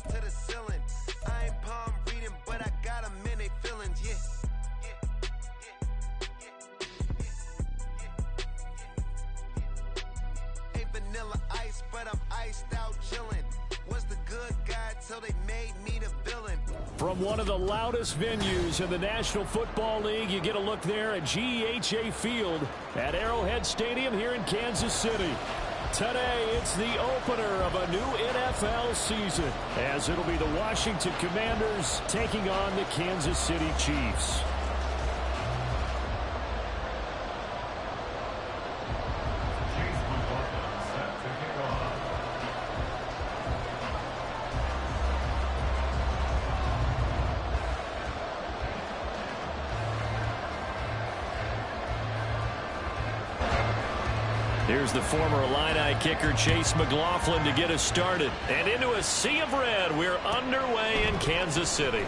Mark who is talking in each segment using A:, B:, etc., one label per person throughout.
A: to the ceiling. I ain't palm reading, but I got them in they feelings, yeah. Ain't vanilla ice, but I'm iced out chillin'. Was the good guy till they made me the villain.
B: From one of the loudest venues in the National Football League, you get a look there at GEHA Field at Arrowhead Stadium here in Kansas City. Today, it's the opener of a new NFL season, as it'll be the Washington Commanders taking on the Kansas City Chiefs. Here's the former Illini kicker Chase McLaughlin to get us started. And into a sea of red, we're underway in Kansas City.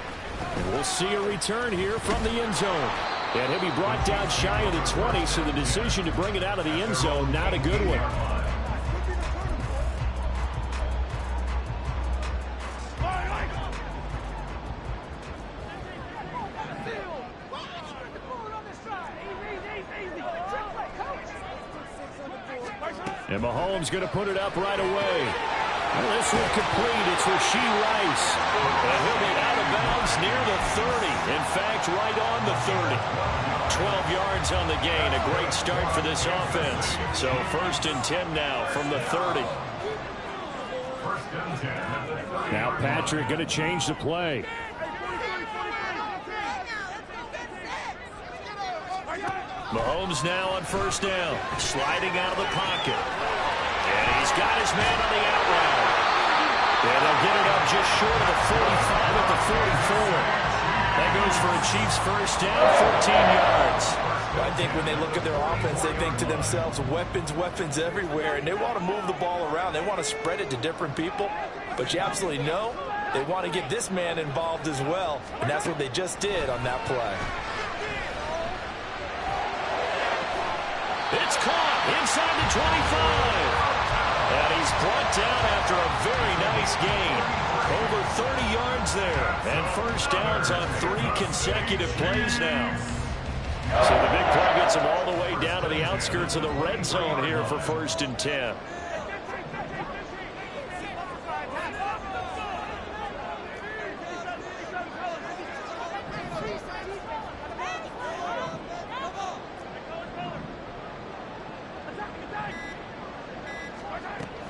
B: And we'll see a return here from the end zone. And he'll be brought down shy of the 20, so the decision to bring it out of the end zone, not a good one. And Mahomes going to put it up right away. Well, this one complete. It's Rashee Rice. And he'll be out of bounds near the 30. In fact, right on the 30. 12 yards on the gain. A great start for this offense. So 1st and 10 now from the 30. Now Patrick going to change the play. Mahomes now on 1st down. Sliding out of the pocket. And he's got his man on the out route. And they'll get it up just short of the 45 at the 44. That goes for a Chiefs 1st down, 14 yards.
C: Well, I think when they look at their offense, they think to themselves, weapons, weapons everywhere. And they want to move the ball around. They want to spread it to different people. But you absolutely know they want to get this man involved as well. And that's what they just did on that play.
B: It's caught inside the 25. And he's brought down after a very nice gain. Over 30 yards there. And 1st downs on 3 consecutive plays now. So the big play gets him all the way down to the outskirts of the red zone here for 1st and 10.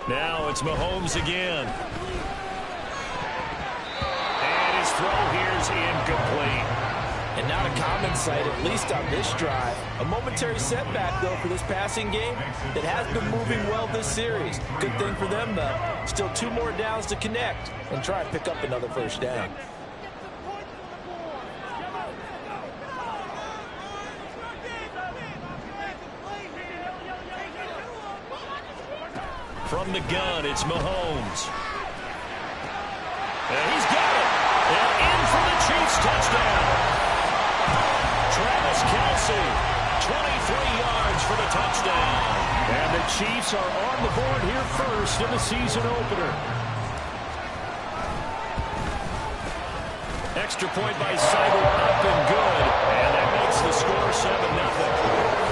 B: Now it's Mahomes again. And his throw here's incomplete.
C: And not a common sight, at least on this drive. A momentary setback, though, for this passing game that has been moving well this series. Good thing for them, though. Still 2 more downs to connect and try and pick up another 1st down.
B: From the gun, it's Mahomes. And he's got it. And in for the Chiefs touchdown. Travis Kelce, 23 yards for the touchdown. And the Chiefs are on the board here first in the season opener. Extra point by Seibel, up and good. And that makes the score 7-0.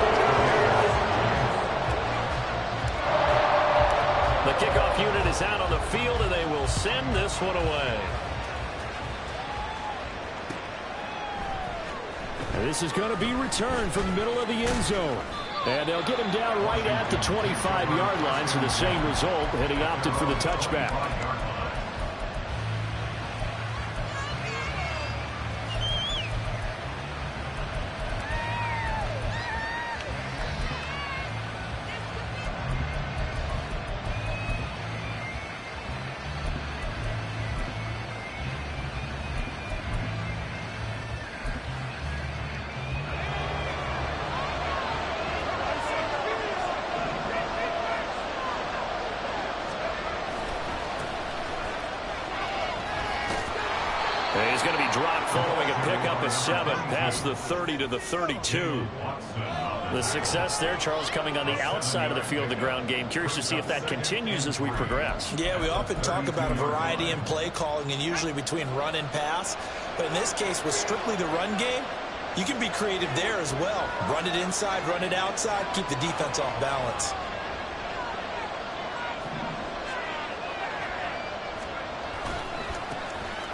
B: The kickoff unit is out on the field, and they will send this one away. And this is going to be returned from the middle of the end zone. And they'll get him down right at the 25-yard line, so the same result, and he opted for the touchback. He's going to be dropped following a pickup of 7 past the 30 to the 32. The success there, Charles, coming on the outside of the field, the ground game. Curious to see if that continues as we progress.
C: Yeah, we often talk about a variety in play calling and usually between run and pass. But in this case, with strictly the run game, you can be creative there as well. Run it inside, run it outside, keep the defense off balance.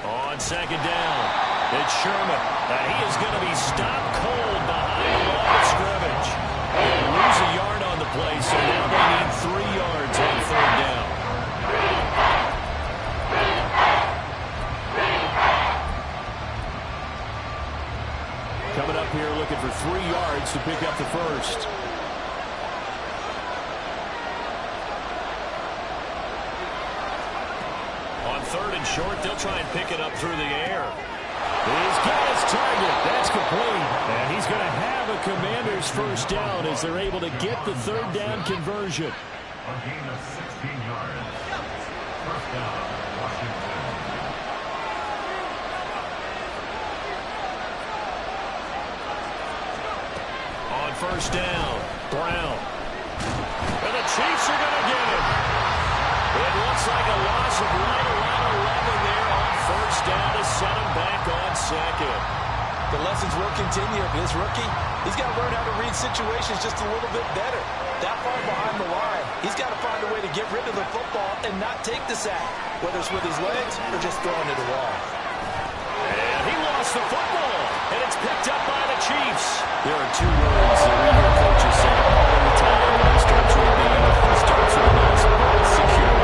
B: On second down. It's Sherman, and he is going to be stopped cold behind the line of scrimmage. They'll lose a yard on the play, so now they need 3 yards on third down. Coming up here looking for 3 yards to pick up the first. On third and short, they'll try and pick it up through the air. He's got his target. That's complete. And he's going to have a Commanders first down as they're able to get the third down conversion.
D: A gain of 16 yards. First down, Washington.
B: On first down, Brown. And the Chiefs are going to get it. It looks like a loss of right around 11 there on first down to set him back on second.
C: The lessons will continue. This rookie, he's got to learn how to read situations just a little bit better. That far behind the line, he's got to find a way to get rid of the football and not take the sack, whether it's with his legs or just throwing it wall.
B: And he lost the football, and it's picked up by the Chiefs. There are 2 words that we hear coaches say all the time when it starts with a B, it starts with an S. Secure.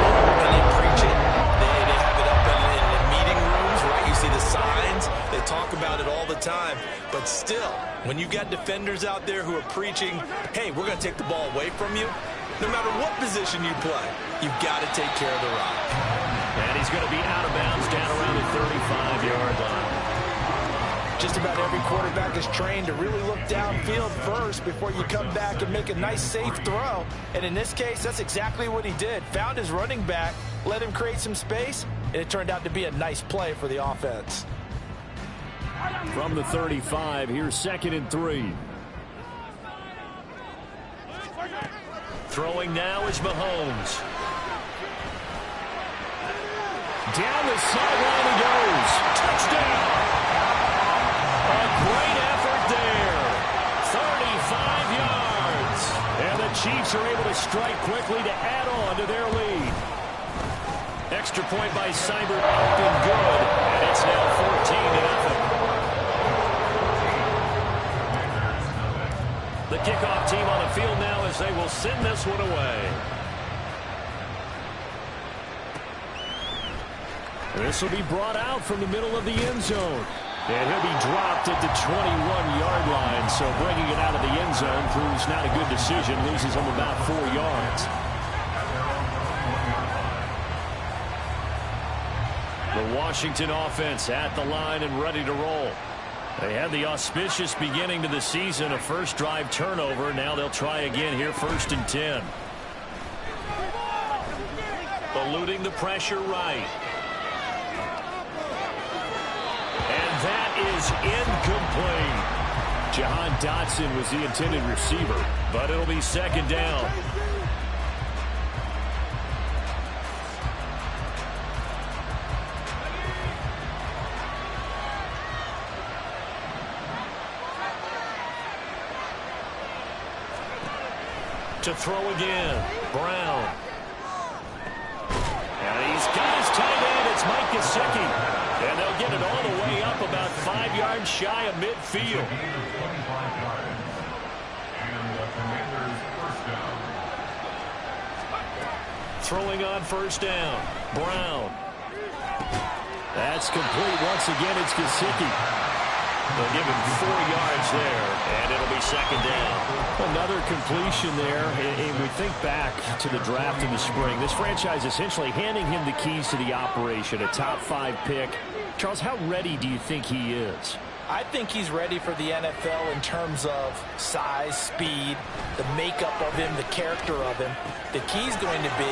C: And they preach it. They have it up in meeting rooms, right? You see the signs. They talk about it all the time. But still, when you've got defenders out there who are preaching, hey, we're going to take the ball away from you, no matter what position you play, you've got to take care of the rock.
B: And he's going to be out of bounds down around the 35-yard line.
C: Just about every quarterback is trained to really look downfield first before you come back and make a nice, safe throw. And in this case, that's exactly what he did. Found his running back, let him create some space, and it turned out to be a nice play for the offense.
B: From the 35, here's 2nd and 3. Throwing now is Mahomes. Down the sideline he goes. Touchdown! A great effort there. 35 yards. And the Chiefs are able to strike quickly to add on to their lead. Extra point by Seibert up and good. And it's now 14-0. The kickoff team on the field now as they will send this one away. This will be brought out from the middle of the end zone. And he'll be dropped at the 21-yard line. So bringing it out of the end zone proves not a good decision. Loses him about 4 yards. The Washington offense at the line and ready to roll. They had the auspicious beginning to the season, a first drive turnover. Now they'll try again here, 1st and 10. Eluding the pressure right. And that is incomplete. Jahan Dotson was the intended receiver, but it'll be 2nd down. To throw again, Brown. And he's got his tight end. It's Mike Gesicki. And they'll get it all the way up about 5 yards shy of midfield. Throwing on 1st down, Brown. That's complete. Once again, it's Gesicki. They'll give him 4 yards there, and it'll be 2nd down. Another completion there, and we think back to the draft in the spring. This franchise essentially handing him the keys to the operation, a top 5 pick, Charles, how ready do you think he is?
C: I think he's ready for the NFL in terms of size, speed, the makeup of him, the character of him. The key's going to be,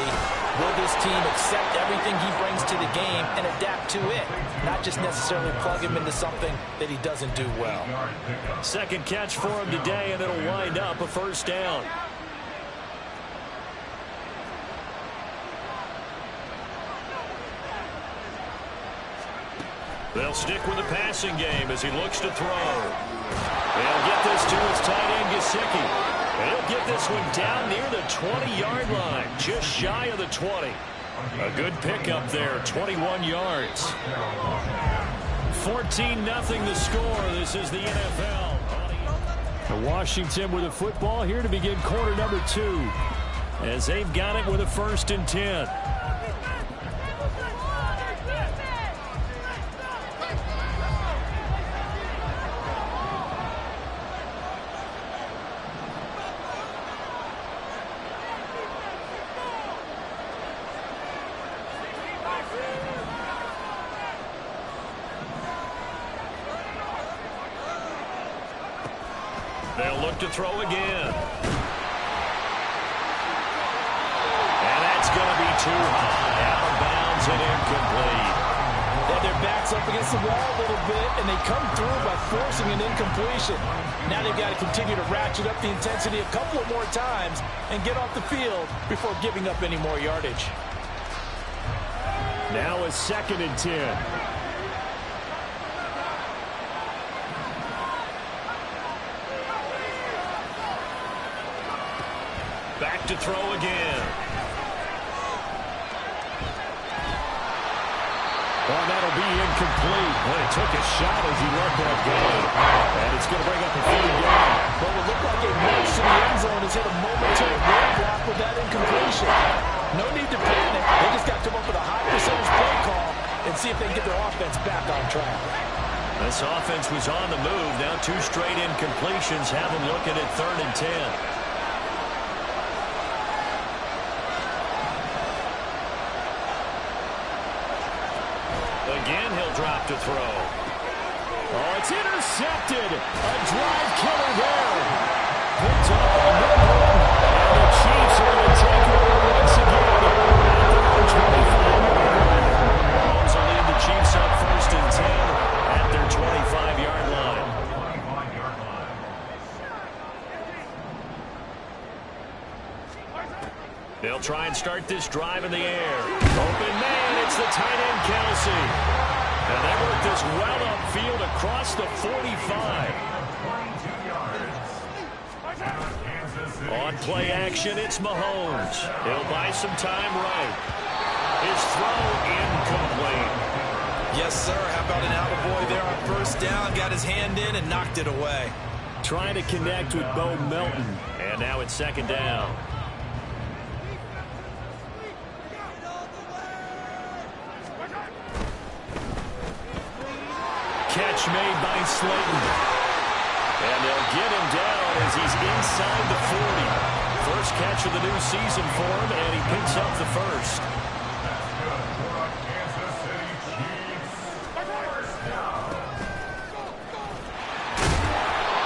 C: will this team accept everything he brings to the game and adapt to it, not just necessarily plug him into something that he doesn't do well.
B: Second catch for him today, and it'll wind up a first down. They'll stick with the passing game as he looks to throw. They'll get this to his tight end, Gesicki. He'll get this one down near the 20-yard line, just shy of the 20. A good pickup there, 21 yards. 14-0 the score. This is the NFL. Washington with a football here to begin quarter number 2, as they've got it with a 1st and 10. They'll look to throw again. And that's going to be too high. Out of bounds and incomplete.
C: They have their backs up against the wall a little bit, and they come through by forcing an incompletion. Now they've got to continue to ratchet up the intensity a couple of more times and get off the field before giving up any more yardage.
B: Now a 2nd and 10. Back to throw again. Well, that'll be incomplete. Well, he took a shot as he let that go. And it's going to bring up a 3rd down.
C: Well, it looked like a march to the end zone has hit a momentary roadblock with that incompletion. No need to panic. They just got to come up with a high percentage play call and see if they can get their offense back on track.
B: This offense was on the move. Now 2 straight incompletions have them looking at 3rd and 10. Again, he'll drop to throw. Oh, it's intercepted. A drive killer there. Picked up on that one. And the Chiefs are going to take over once again at their 25-yard line. Mahomes will lead the Chiefs up 1st and 10 at their 25-yard line. They'll try and start this drive in the air. Open man, it's the tight end, Kelsey. And they work this well upfield across the 45. On play action, it's Mahomes. He'll buy some time right. His throw incomplete.
C: Yes, sir. How about an attaboy there on 1st down? Got his hand in and knocked it away.
B: Trying to connect with Bo Melton. And now it's 2nd down. Catch made by Slayton. And they'll get him down as he's inside the 40. First catch of the new season for him, and he picks up the 1st.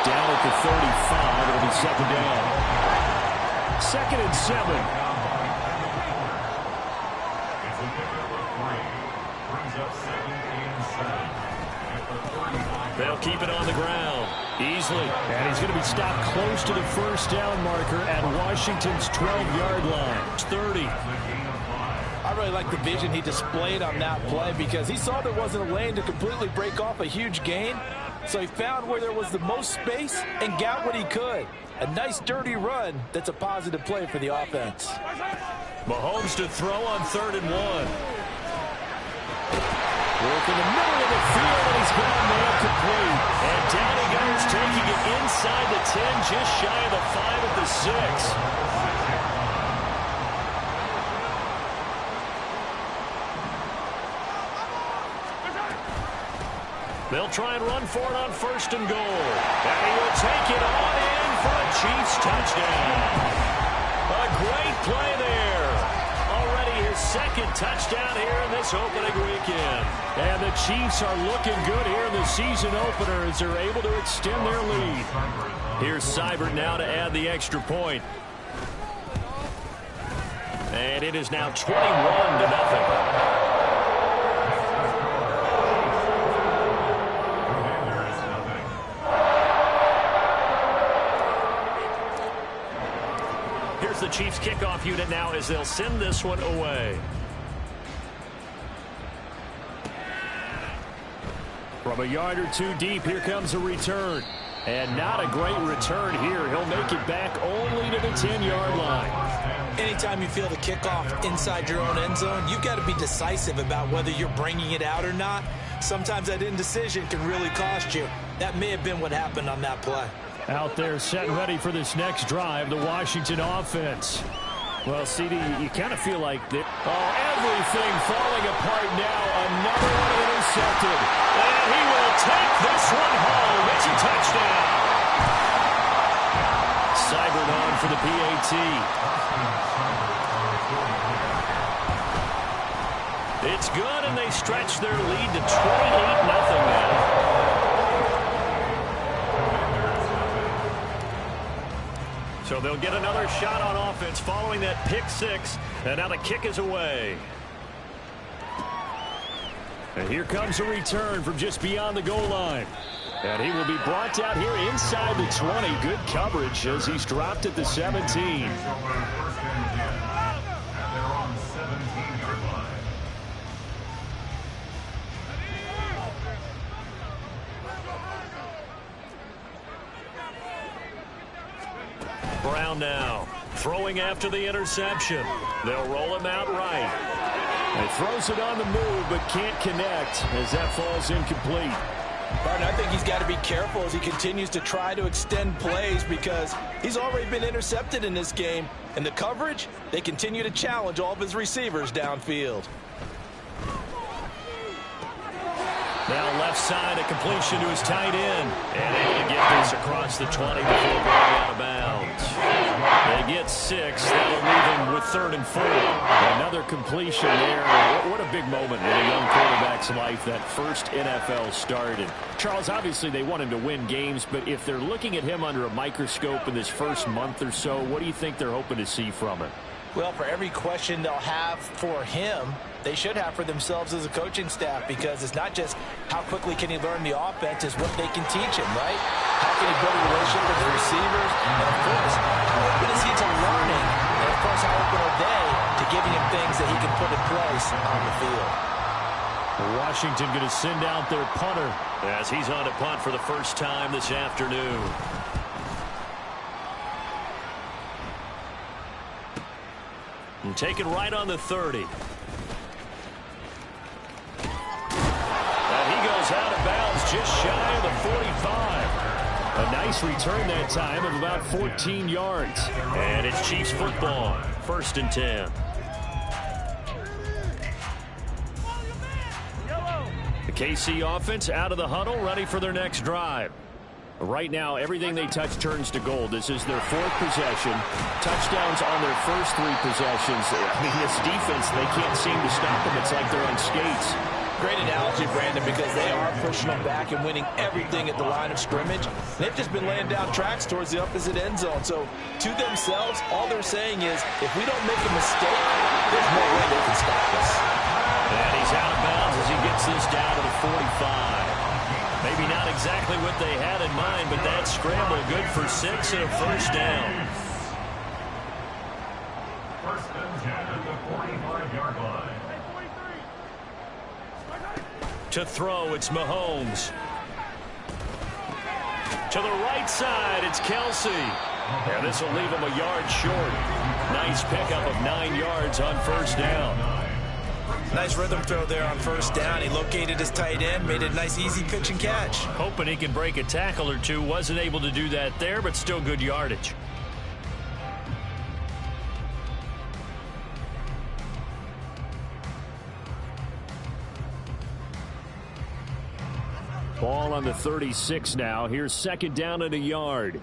B: Down at the 35, it'll be 2nd down. 2nd and 7. They'll keep it on the ground. Easily. And he's going to be stopped close to the 1st down marker at Washington's 12-yard line. It's 30.
C: I really like the vision he displayed on that play because he saw there wasn't a lane to completely break off a huge gain. So he found where there was the most space and got what he could. A nice dirty run that's a positive play for the offense.
B: Mahomes to throw on 3rd and 1. Work in the middle of the field, and he's gone man complete. And down he goes, taking it inside the 10, just shy of the 5 at the 6. They'll try and run for it on 1st and goal. And he will take it on in for a Chiefs touchdown. A great play there. Already his second touchdown here in this opening weekend. And the Chiefs are looking good here in the season opener as they're able to extend their lead. Here's Seibert now to add the extra point. And it is now 21-0. The Chiefs kickoff unit now as they'll send this one away. From a yard or two deep, here comes a return. And not a great return here. He'll make it back only to the 10-yard line.
C: Anytime you feel the kickoff inside your own end zone, you've got to be decisive about whether you're bringing it out or not. Sometimes that indecision can really cost you. That may have been what happened on that play.
B: Out there set and ready for this next drive, the Washington offense. Well, CD, you kind of feel like everything falling apart now. Another one intercepted. And he will take this one home. It's a touchdown. Seibert on for the PAT. It's good, and they stretch their lead to 28-0 now. So they'll get another shot on offense following that pick six. And now the kick is away. And here comes a return from just beyond the goal line. And he will be brought down here inside the 20. Good coverage as he's dropped at the 17. Brown now throwing after the interception. They'll roll him out right. He throws it on the move but can't connect as that falls incomplete.
C: Barton, I think he's got to be careful as he continues to try to extend plays because he's already been intercepted in this game. And the coverage, they continue to challenge all of his receivers downfield.
B: Now left side, a completion to his tight end. And able to get this across the 20 before going out of bounds. They get 6. That'll leave him with 3rd and 4. Another completion there. What a big moment in a young quarterback's life, that first NFL start. And Charles, obviously they want him to win games, but if they're looking at him under a microscope in this first month or so, what do you think they're hoping to see from him?
C: Well, for every question they'll have for him, they should have for themselves as a coaching staff, because it's not just how quickly can he learn the offense, it's what they can teach him, right? How can he build a relationship with the receivers? And, of course, how open is he to learning? And, of course, how open are they to giving him things that he can put in place on the field?
B: Washington going to send out their punter as he's on to punt for the first time this afternoon. And taken right on the 30. And he goes out of bounds just shy of the 45. A nice return that time of about 14 yards. And it's Chiefs football. 1st and 10. The KC offense out of the huddle, ready for their next drive. Right now, everything they touch turns to gold. This is their 4th possession. Touchdowns on their first 3 possessions. I mean, this defense, they can't seem to stop them. It's like they're on skates.
C: Great analogy, Brandon, because they are pushing them back and winning everything at the line of scrimmage. They've just been laying down tracks towards the opposite end zone. So, to themselves, all they're saying is, if we don't make a mistake, there's no way they can stop us.
B: And he's out of bounds as he gets this down to the 45. Maybe not exactly what they had in mind, but that scramble good for 6 and a first down.
D: 1st and 10 at the 45-yard line.
B: To throw, it's Mahomes. To the right side, it's Kelsey. And this will leave him a yard short. Nice pickup of 9 yards on first down.
C: Nice rhythm throw there on first down. He located his tight end, made a nice easy pitch and catch.
B: Hoping he can break a tackle or two. Wasn't able to do that there, but still good yardage. Ball on the 36 now. Here's 2nd down and a yard.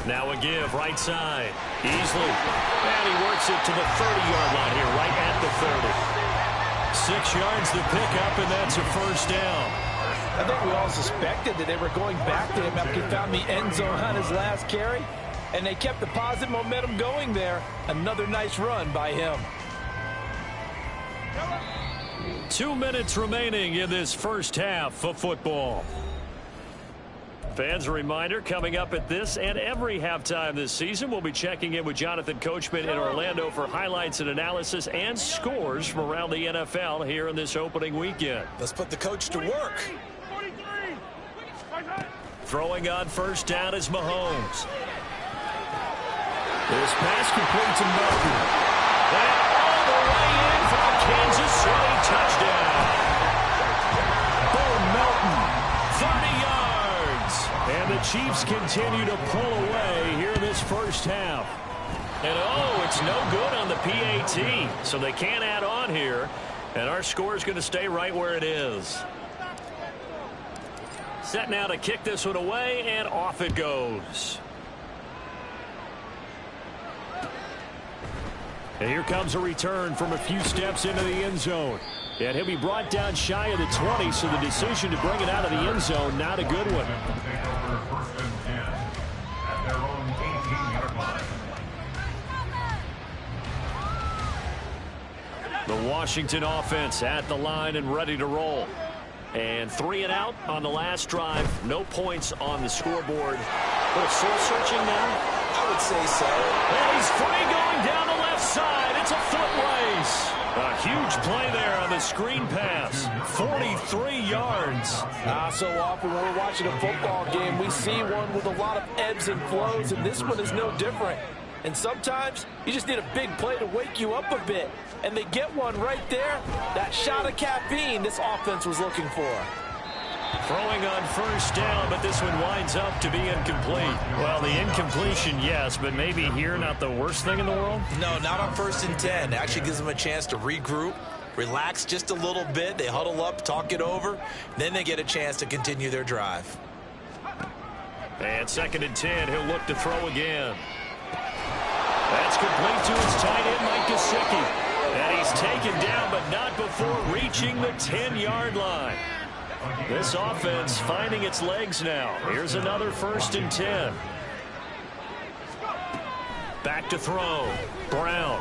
B: Now a give right side. Easley. And he works it to the 30-yard line here, right at the 30. 6 yards to pick up, and that's a first down.
C: I think we all suspected that they were going back to him after he found the end zone on his last carry, and they kept the positive momentum going there. Another nice run by him.
B: 2 minutes remaining in this first half of football. Fans, a reminder, coming up at this and every halftime this season, we'll be checking in with Jonathan Coachman in Orlando for highlights and analysis and scores from around the NFL here in this opening weekend.
C: Let's put the coach to work.
B: Throwing on first down is Mahomes. This pass complete to Melton. And all the way in for a Kansas City touchdown. Bo Melton, 30 yards. And the Chiefs continue to pull away here in this first half. And oh, it's no good on the PAT. So they can't add on here. And our score is going to stay right where it is. Set now to kick this one away, and off it goes. And here comes a return from a few steps into the end zone. And he'll be brought down shy of the 20, so the decision to bring it out of the end zone, not a good one. The Washington offense at the line and ready to roll. And 3 and out on the last drive. No points on the scoreboard. But soul searching now?
C: I would say so.
B: And he's free going down the left side. It's a foot race. A huge play there on the screen pass. 43 yards.
C: So often when we're watching a football game, we see one with a lot of ebbs and flows, and this one is no different. And sometimes you just need a big play to wake you up a bit. And they get one right there. That shot of caffeine this offense was looking for.
B: Throwing on first down, but this one winds up to be incomplete. Well, the incompletion, yes, but maybe here not the worst thing in the world?
C: No, not on 1st and 10. Actually gives them a chance to regroup, relax just a little bit. They huddle up, talk it over. Then they get a chance to continue their drive.
B: And 2nd and 10, he'll look to throw again. That's complete to his tight end, Mike Gesicki. And he's taken down, but not before reaching the 10-yard line. This offense finding its legs now. Here's another 1st and 10. Back to throw. Brown.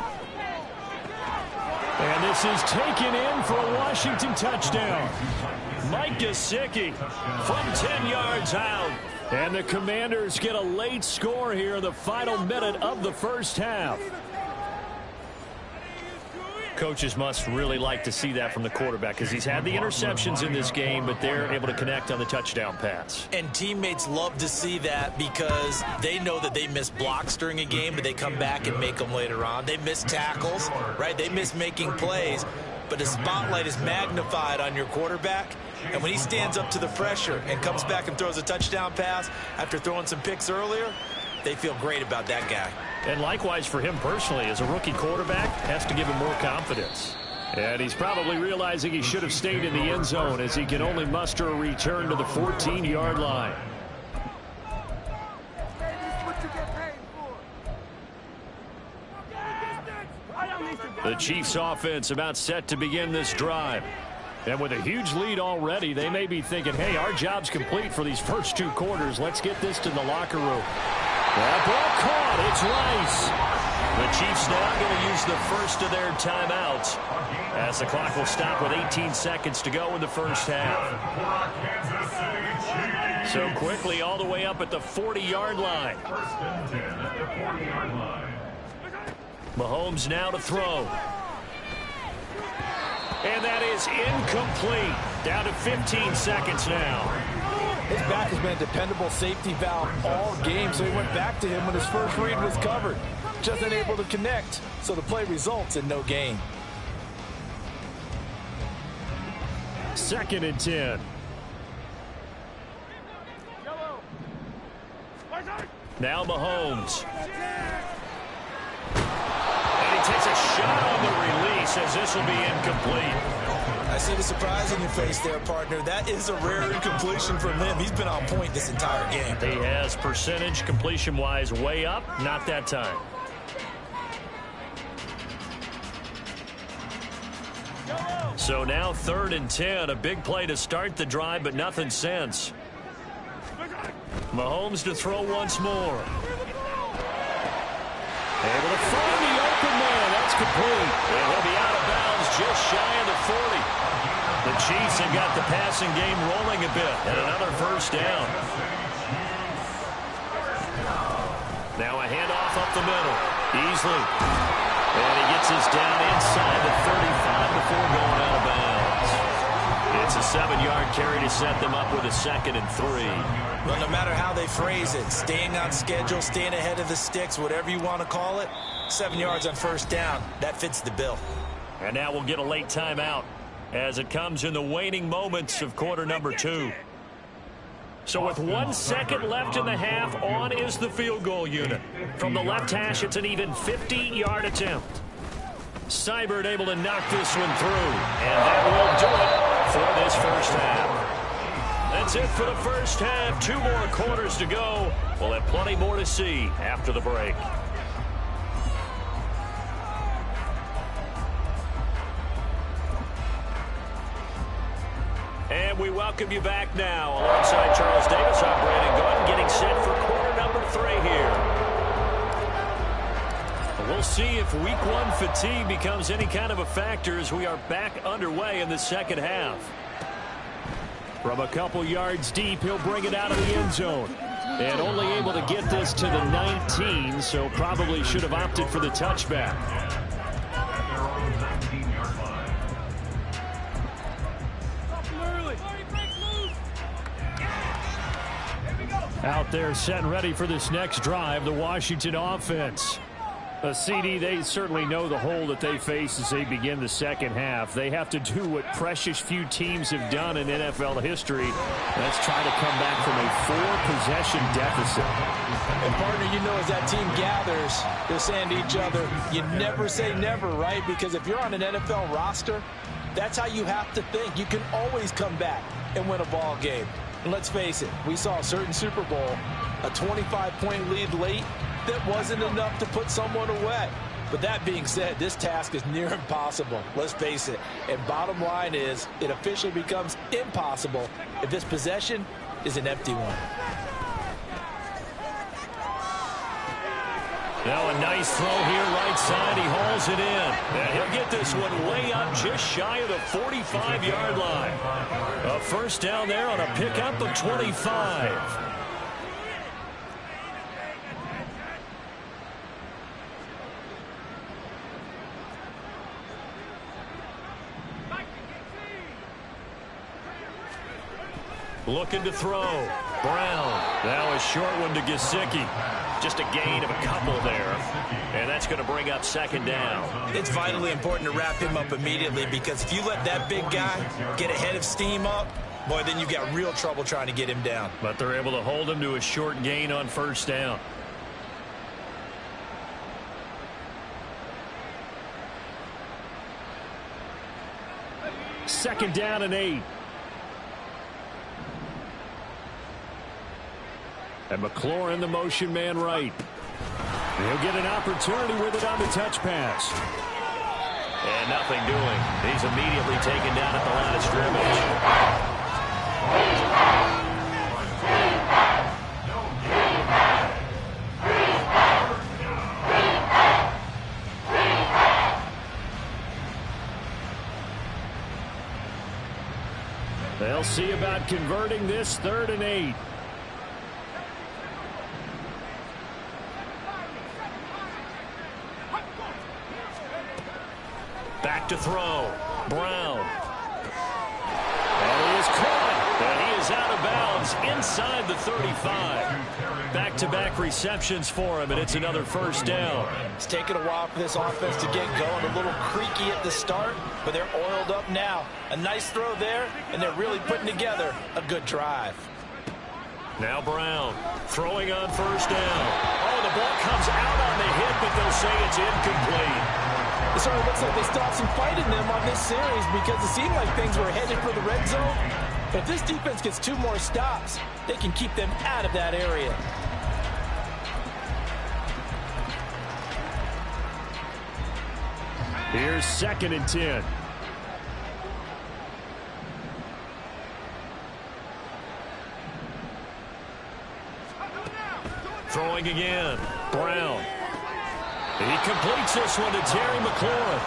B: And this is taken in for a Washington touchdown. Mike Gesicki from 10 yards out. And the Commanders get a late score here in the final minute of the first half. Coaches must really like to see that from the quarterback because he's had the interceptions in this game, but they're able to connect on the touchdown pass.
C: And teammates love to see that because they know that they miss blocks during a game, but they come back and make them later on. They miss tackles, right? They miss making plays, but the spotlight is magnified on your quarterback. And when he stands up to the pressure and comes back and throws a touchdown pass after throwing some picks earlier, they feel great about that guy.
B: And likewise for him personally, as a rookie quarterback, has to give him more confidence. And he's probably realizing he should have stayed in the end zone as he can only muster a return to the 14-yard line. The Chiefs offense about set to begin this drive. And with a huge lead already, they may be thinking, hey, our job's complete for these first 2 quarters. Let's get this to the locker room. That ball caught. It's Rice. The Chiefs now going to use the first of their timeouts as the clock will stop with 18 seconds to go in the first half. So quickly all the way up at the 40-yard line. Mahomes now to throw. And that is incomplete. Down to 15 seconds now.
C: His back has been a dependable safety valve all game, so he went back to him when his first read was covered. Just unable to connect, so the play results in no gain.
B: 2nd and 10. Now Mahomes. And he takes a shot on the release as this will be incomplete.
C: I see the surprise in your face there, partner. That is a rare incompletion from him. He's been on point this entire game.
B: He has percentage completion-wise way up. Not that time. So now 3rd and 10. A big play to start the drive, but nothing since. Mahomes to throw once more. Able to find the open man. That's complete. And he'll be out of bounds just shy of the 40. The Chiefs have got the passing game rolling a bit. And another first down. Now a handoff up the middle. Easley. And he gets us down inside the 35 before going out of bounds. It's a 7-yard carry to set them up with a 2nd and 3.
C: Well, no matter how they phrase it, staying on schedule, staying ahead of the sticks, whatever you want to call it, 7 yards on first down, that fits the bill.
B: And now we'll get a late timeout as it comes in the waning moments of quarter number 2. So with 1 second left in the half, on is the field goal unit. From the left hash, it's an even 50-yard attempt. Seibert able to knock this one through. And that will do it for this first half. That's it for the first half. 2 more quarters to go. We'll have plenty more to see after the break. And we welcome you back now. Alongside Charles Davis, I'm Brandon Gaudin, getting set for quarter number 3 here. We'll see if week 1 fatigue becomes any kind of a factor as we are back underway in the second half. From a couple yards deep, he'll bring it out of the end zone. And only able to get this to the 19, so probably should have opted for the touchback. Out there set and ready for this next drive, the Washington offense. A CD, they certainly know the hole that they face as they begin the second half. They have to do what precious few teams have done in NFL history. Let's try to come back from a 4-possession deficit.
C: And partner, you know, as that team gathers, they're saying to each other, you never say never, right? Because if you're on an NFL roster, that's how you have to think. You can always come back and win a ball game. And let's face it, we saw a certain Super Bowl, a 25-point lead late, that wasn't enough to put someone away. But that being said, this task is near impossible. Let's face it. And bottom line is, it officially becomes impossible if this possession is an empty one.
B: Now a nice throw here right side. He hauls it in. And he'll get this one way up just shy of the 45-yard line. A first down there on a pickup of 25. Looking to throw. Brown. Now a short one to Gesicki. Just a gain of a couple there. And that's going to bring up second down.
C: It's vitally important to wrap him up immediately, because if you let that big guy get ahead of steam up, boy, then you've got real trouble trying to get him down.
B: But they're able to hold him to a short gain on first down. Second down and 8. And McLaurin, the motion man right. He'll get an opportunity with it on the touch pass. And nothing doing. He's immediately taken down at the line of scrimmage. They'll see about converting this 3rd and 8. Back to throw. Brown. And he is caught. And he is out of bounds inside the 35. Back-to-back receptions for him, and it's another first down.
C: It's taken a while for this offense to get going. A little creaky at the start, but they're oiled up now. A nice throw there, and they're really putting together a good drive.
B: Now Brown throwing on first down. Oh, the ball comes out on the hit, but they'll say it's incomplete.
C: It sort of looks like they still have some fight in them on this series, because it seemed like things were headed for the red zone. But if this defense gets 2 more stops, they can keep them out of that area.
B: Here's 2nd and 10. Throwing again. Brown. He completes this one to Terry McLaurin.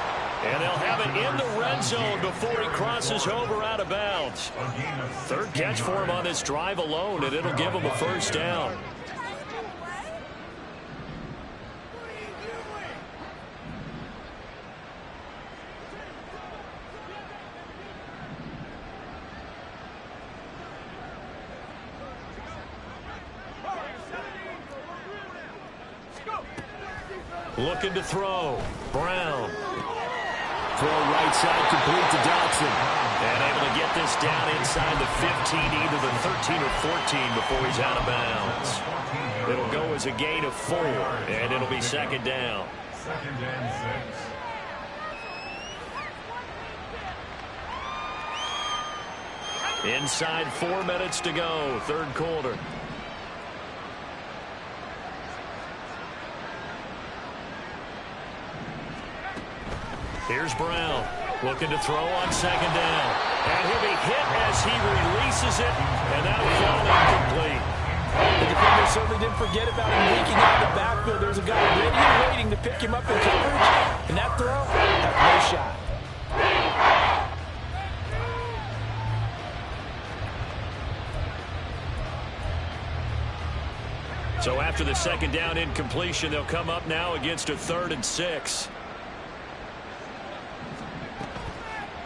B: And they'll have it in the red zone before he crosses over out of bounds. Third catch for him on this drive alone, and it'll give him a first down. Looking to throw. Brown. Throw right side complete to Dotson. And able to get this down inside the 15, either the 13 or 14 before he's out of bounds. It'll go as a gain of 4, and it'll be second down.
D: Second and 6.
B: Inside 4 minutes to go, third quarter. Here's Brown, looking to throw on second down. And he'll be hit as he releases it, and that'll fall incomplete.
C: The defender certainly didn't forget about him leaking out of the backfield. There's a guy ready and waiting to pick him up in coverage, and that throw, that's no shot.
B: So after the second down incompletion, they'll come up now against a 3rd and 6.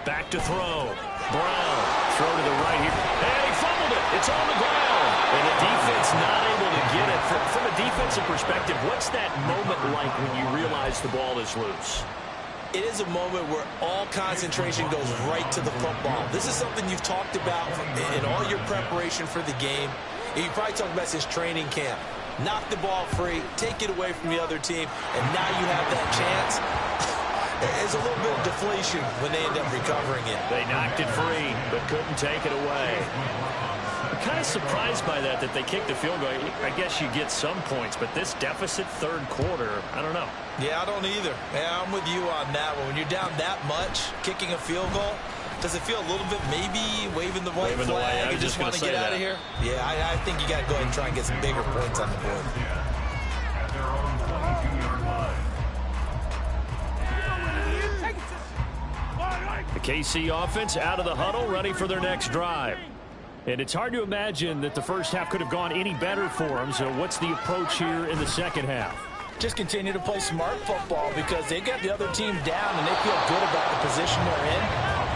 B: Back to throw. Brown. Throw to the right here. And he fumbled it. It's on the ground. And the defense not able to get it. From a defensive perspective, what's that moment like when you realize the ball is loose?
C: It is a moment where all concentration goes right to the football. This is something you've talked about in all your preparation for the game. You probably talked about since training camp. Knock the ball free, take it away from the other team, and now you have that chance. There's a little bit of deflation when they end up recovering it.
B: They knocked it free, but couldn't take it away. I'm kind of surprised by that they kicked the field goal. I guess you get some points, but this deficit third quarter, I don't know.
C: Yeah, I don't either. Yeah, I'm with you on that one. When you're down that much, kicking a field goal, does it feel a little bit maybe waving the white flag?
B: I
C: you just want to get out of here? Yeah, I think you got to go ahead and try and get some bigger points on the board.
D: At their own 22-yard line.
B: The KC offense out of the huddle, ready for their next drive. And it's hard to imagine that the first half could have gone any better for them. So what's the approach here in the second half?
C: Just continue to play smart football because they got the other team down and they feel good about the position they're in.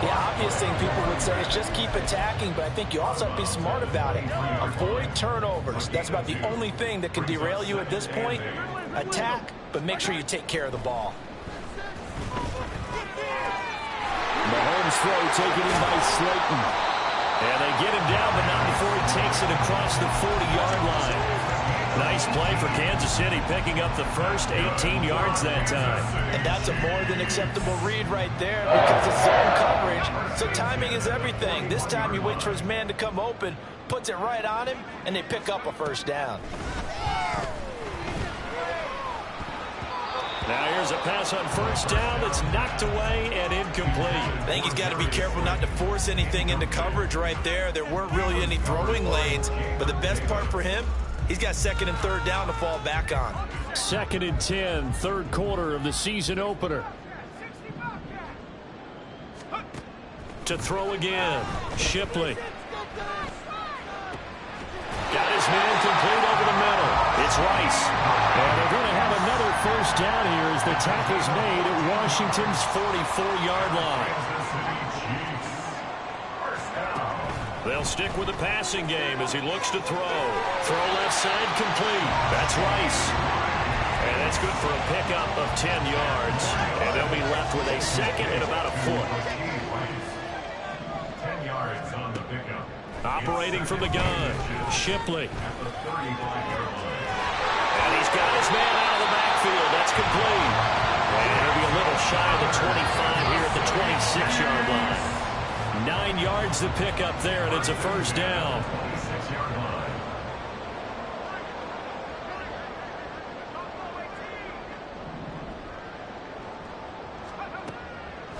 C: The obvious thing people would say is just keep attacking, but I think you also have to be smart about it. Avoid turnovers. That's about the only thing that can derail you at this point. Attack, but make sure you take care of the ball.
B: Mahomes throw taken in by Slayton. And they get him down, but not before he takes it across the 40-yard line. Nice play for Kansas City, picking up the first 18 yards that time.
C: And that's a more than acceptable read right there because it's zone coverage. So timing is everything. This time he waits for his man to come open, puts it right on him, and they pick up a first down.
B: Now here's a pass on first down that's knocked away and incomplete.
C: I think he's got to be careful not to force anything into coverage right there. There weren't really any throwing lanes, but the best part for him, he's got second and third down to fall back on.
B: 2nd and 10, third quarter of the season opener. To throw again, Shipley. Got his man complete over the middle. It's Rice. And they're going to have another first down here as the tackle's made at Washington's 44-yard line. They'll stick with the passing game as he looks to throw. Throw left side complete. That's Rice. And that's good for a pickup of 10 yards. And they'll be left with a second and about a foot.
D: 10 yards on the pickup.
B: Operating from the gun, Shipley.
D: At the 35-yard line.
B: And he's got his man out of the backfield. That's complete. And it'll be a little shy of the 25 here at the 26-yard line. 9 yards to pick up there, and it's a first down.
D: 6-yard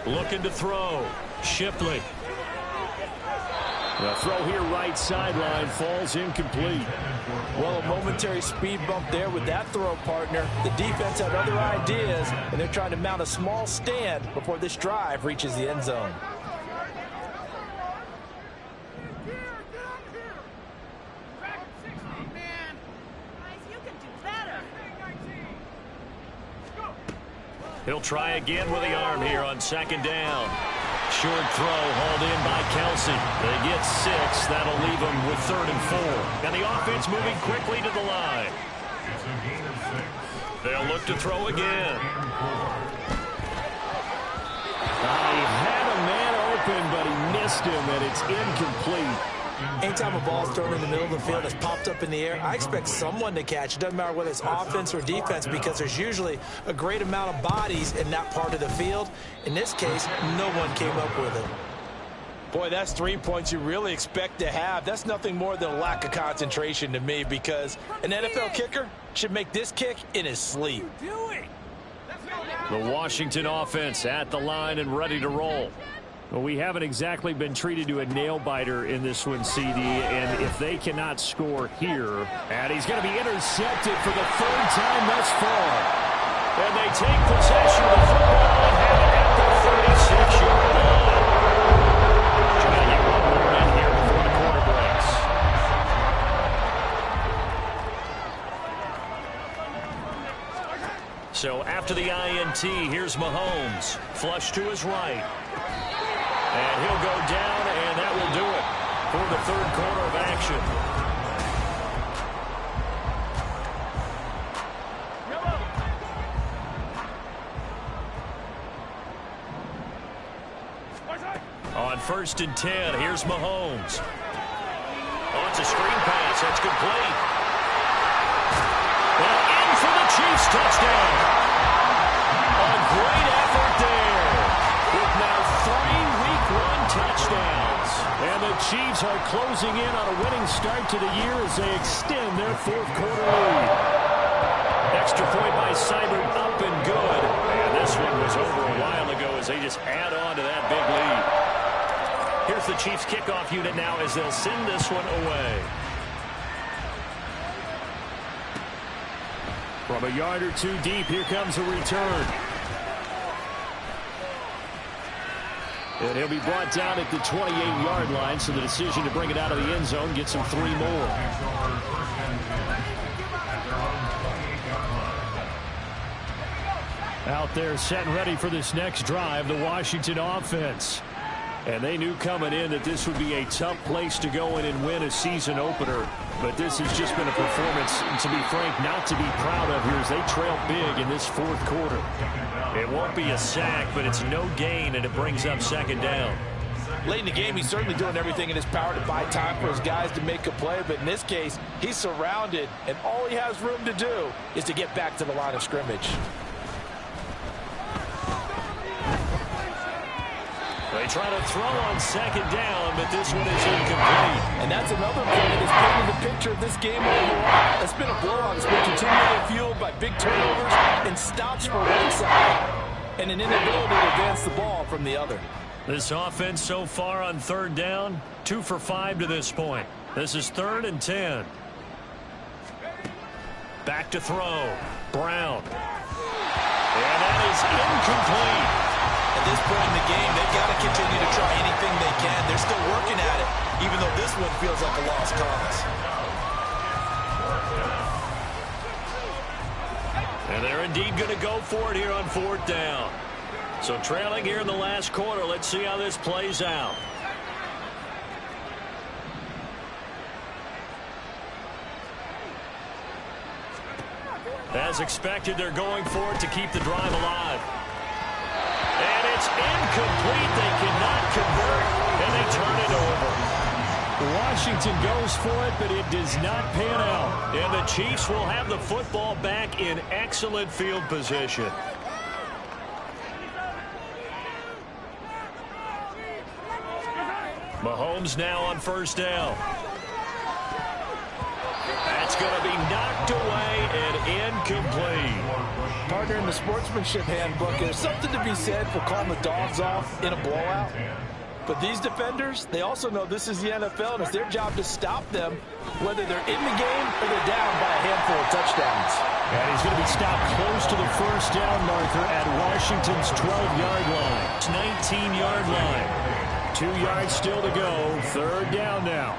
D: line.
B: Looking to throw, Shipley. The throw here right sideline falls incomplete.
C: Well, a momentary speed bump there with that throw, partner. The defense had other ideas, and they're trying to mount a small stand before this drive reaches the end zone.
B: He'll try again with the arm here on second down. Short throw hauled in by Kelsey. They get 6. That'll leave them with 3rd and 4. And the offense moving quickly to the line.
D: It's a gain of 6.
B: They'll look to throw again. He had a man open, but he missed him, and it's incomplete.
C: Anytime a ball's thrown in the middle of the field that's popped up in the air, I expect someone to catch. It doesn't matter whether it's offense or defense, because there's usually a great amount of bodies in that part of the field. In this case, no one came up with it. Boy, that's 3 points you really expect to have. That's nothing more than a lack of concentration to me, because an NFL kicker should make this kick in his sleep.
B: The Washington offense at the line and ready to roll. Well, we haven't exactly been treated to a nail-biter in this one, CD, and if they cannot score here, and he's going to be intercepted for the 3rd time thus far. And they take possession of the football and have it at the 36-yard line. Trying to get one more in here before the quarter breaks. So after the INT, here's Mahomes. Flush to his right. And he'll go down, and that will do it for the 3rd quarter of action. On 1st and 10, here's Mahomes. Oh, it's a screen pass. That's complete. Well, in for the Chiefs touchdown. A great effort there. With now 3 week-run touchdowns. And the Chiefs are closing in on a winning start to the year as they extend their 4th quarter lead. Extra point by Seibert, up and good. And this one was over a while ago as they just add on to that big lead. Here's the Chiefs kickoff unit now as they'll send this one away. From a yard or 2 deep, here comes a return. And he'll be brought down at the 28-yard line, so the decision to bring it out of the end zone gets him 3 more. Out there set and ready for this next drive, the Washington offense. And they knew coming in that this would be a tough place to go in and win a season opener. But this has just been a performance, to be frank, not to be proud of here as they trail big in this 4th quarter. It won't be a sack, but it's no gain, and it brings up 2nd down.
C: Late in the game, he's certainly doing everything in his power to buy time for his guys to make a play. But in this case, he's surrounded, and all he has room to do is to get back to the line of scrimmage.
B: They try to throw on 2nd down, but this one is incomplete.
C: And that's another play that's painted the picture of this game overall. It's been a blowout. It's been continually fueled by big turnovers and stops for one side and an inability to advance the ball from the other.
B: This offense so far on 3rd down, 2 for 5 to this point. This is 3rd and 10. Back to throw. Brown. And that is incomplete.
C: At this point in the game, they've got to continue to try anything they can. They're still working at it, even though this one feels like a lost cause.
B: And they're indeed going to go for it here on 4th down. So trailing here in the last quarter, let's see how this plays out. As expected, they're going for it to keep the drive alive. And it's incomplete. They cannot convert, and they turn it over. Washington goes for it, but it does not pan out. And the Chiefs will have the football back in excellent field position. Mahomes now on 1st down. That's going to be knocked away and incomplete.
C: Partner, in the sportsmanship handbook, there's something to be said for calling the dogs off in a blowout. But these defenders, they also know this is the NFL, and it's their job to stop them, whether they're in the game or they're down by a handful of touchdowns.
B: And he's going to be stopped close to the first down marker at Washington's 12-yard line. 19-yard line. 2 yards still to go. Third down now.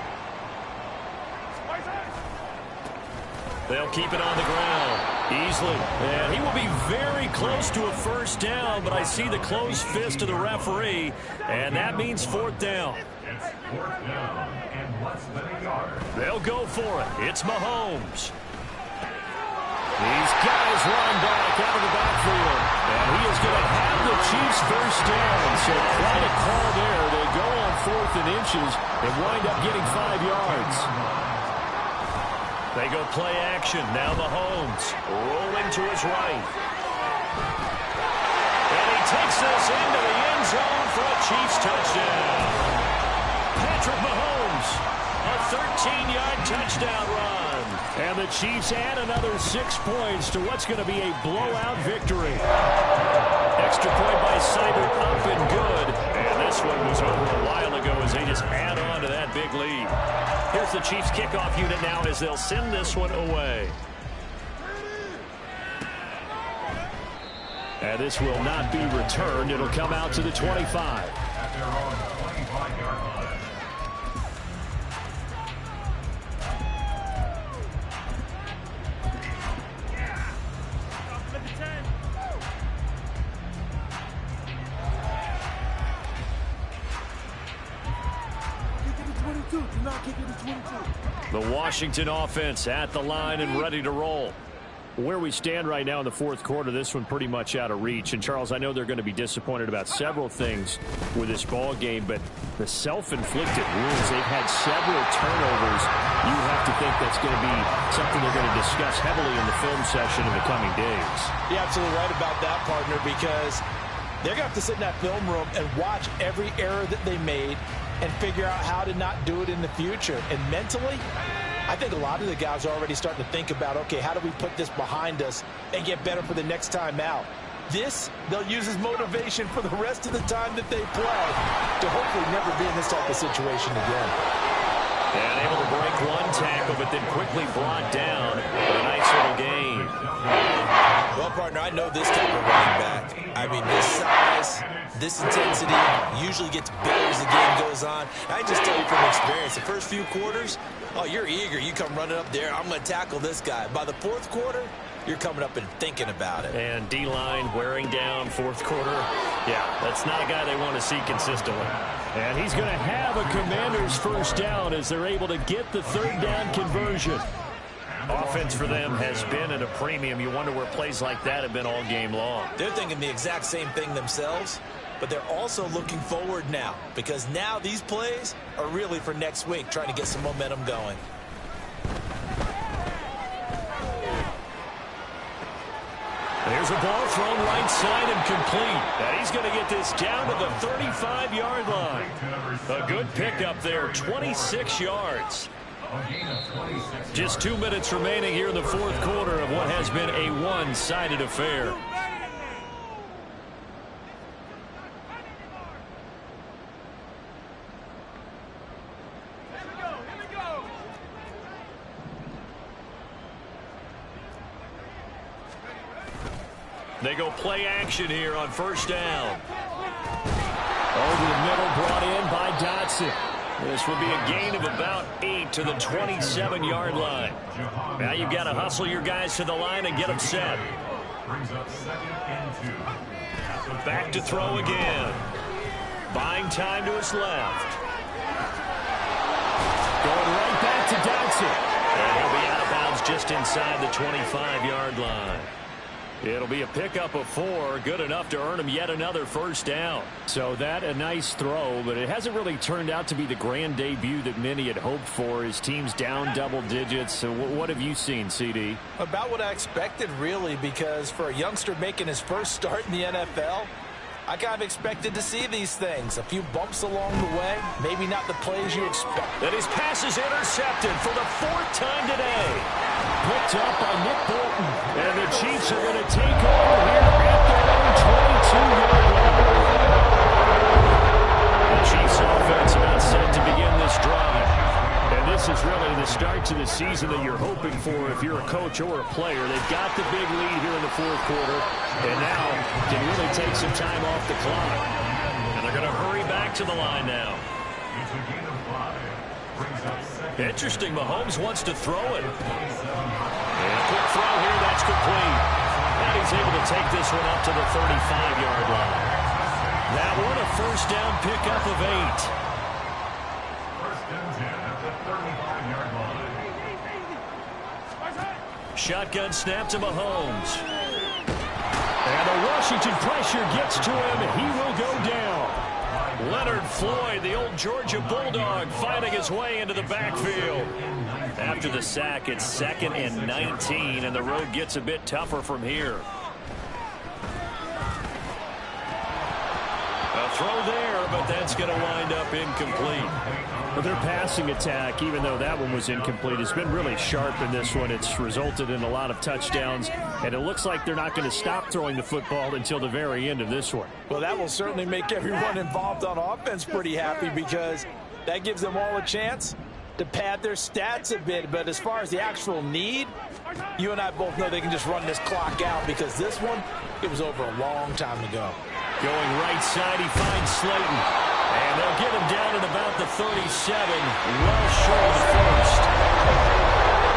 B: They'll keep it on the ground. Easily. And he will be very close to a first down, but I see the closed fist of the referee, and that means fourth down.
D: It's fourth down and less than a yard.
B: They'll go for it. It's Mahomes. These guys run back out of the backfield, and he is going to have the Chiefs first down. So quite a call there. They go on 4th and inches and wind up getting 5 yards. They go play action. Now Mahomes rolling to his right. And he takes this into the end zone for a Chiefs touchdown. Patrick Mahomes, a 13-yard touchdown run. And the Chiefs add another 6 points to what's going to be a blowout victory. Extra point by Seibert up and good. And this one was over a while ago as they just add on to that big lead. Here's the Chiefs kickoff unit now as they'll send this one away. And this will not be returned. It'll come out to the 25.
D: At their own 25-yard line.
B: The Washington offense at the line and ready to roll. Where we stand right now in the fourth quarter, this one pretty much out of reach. And, Charles, I know they're going to be disappointed about several things with this ball game, but the self-inflicted wounds, they've had several turnovers. You have to think that's going to be something they're going to discuss heavily in the film session in the coming days.
C: You're absolutely right about that, partner, because they're going to have to sit in that film room and watch every error that they made and figure out how to not do it in the future. And mentally, I think a lot of the guys are already starting to think about, okay, how do we put this behind us and get better for the next time out? This, they'll use as motivation for the rest of the time that they play to hopefully never be in this type of situation again.
B: And able to break one tackle, but then quickly brought down with a nice little gain.
C: Well, partner, I know this type of running back. I mean, this size, this intensity usually gets better as the game goes on. I just tell you from experience, the first few quarters, oh, you're eager. You come running up there. I'm going to tackle this guy. By the fourth quarter, you're coming up and thinking about it.
B: And D-line wearing down fourth quarter. Yeah, that's not a guy they want to see consistently. And he's going to have a Commander's first down as they're able to get the third down conversion. Offense for them has been at a premium. You wonder where plays like that have been all game long.
C: They're thinking the exact same thing themselves, but they're also looking forward now because now these plays are really for next week, trying to get some momentum going.
B: There's a ball thrown right side and complete. And he's going to get this down to the 35-yard line. A good pickup there, 26 yards. Just 2 minutes remaining here in the fourth quarter of what has been a one-sided affair. They go play action here on first down. Over the middle, brought in by Dotson. This will be a gain of about 8 to the 27-yard line. Now you've got to hustle your guys to the line and get them set.
D: Brings up 2nd and 2.
B: Back to throw again. Buying time to his left. Going right back to Dotson. And he'll be out of bounds just inside the 25-yard line. It'll be a pickup of 4, good enough to earn him yet another first down. So that a nice throw, but it hasn't really turned out to be the grand debut that many had hoped for. His team's down double digits. So what have you seen, CD?
C: About what I expected, really, because for a youngster making his first start in the NFL, I kind of expected to see these things. A few bumps along the way, maybe not the plays you expect.
B: And his pass is intercepted for the 4th time today. Picked up by Nick Bolton. And the Chiefs are going to take over here at their own 22-yard line. The Chiefs season that you're hoping for if you're a coach or a player. They've got the big lead here in the fourth quarter, and now can really take some time off the clock. And they're going to hurry back to the line now. Interesting, Mahomes wants to throw it. And a quick throw here, that's complete. And he's able to take this one up to the 35-yard line. That one a first down pickup of 8.
D: First and 10 at the 35-yard line.
B: Shotgun snap to Mahomes. And the Washington pressure gets to him. He will go down. Leonard Floyd, the old Georgia Bulldog, finding his way into the backfield. After the sack, it's 2nd and 19, and the road gets a bit tougher from here. A throw there, but that's going to wind up incomplete. Well, their passing attack, even though that one was incomplete, has been really sharp in this one. It's resulted in a lot of touchdowns, and it looks like they're not going to stop throwing the football until the very end of this one.
C: Well, that will certainly make everyone involved on offense pretty happy, because that gives them all a chance to pad their stats a bit. But as far as the actual need, you and I both know they can just run this clock out, because this one, it was over a long time ago.
B: Going right side, he finds Slayton. And they'll get him down at about the 37, well short of the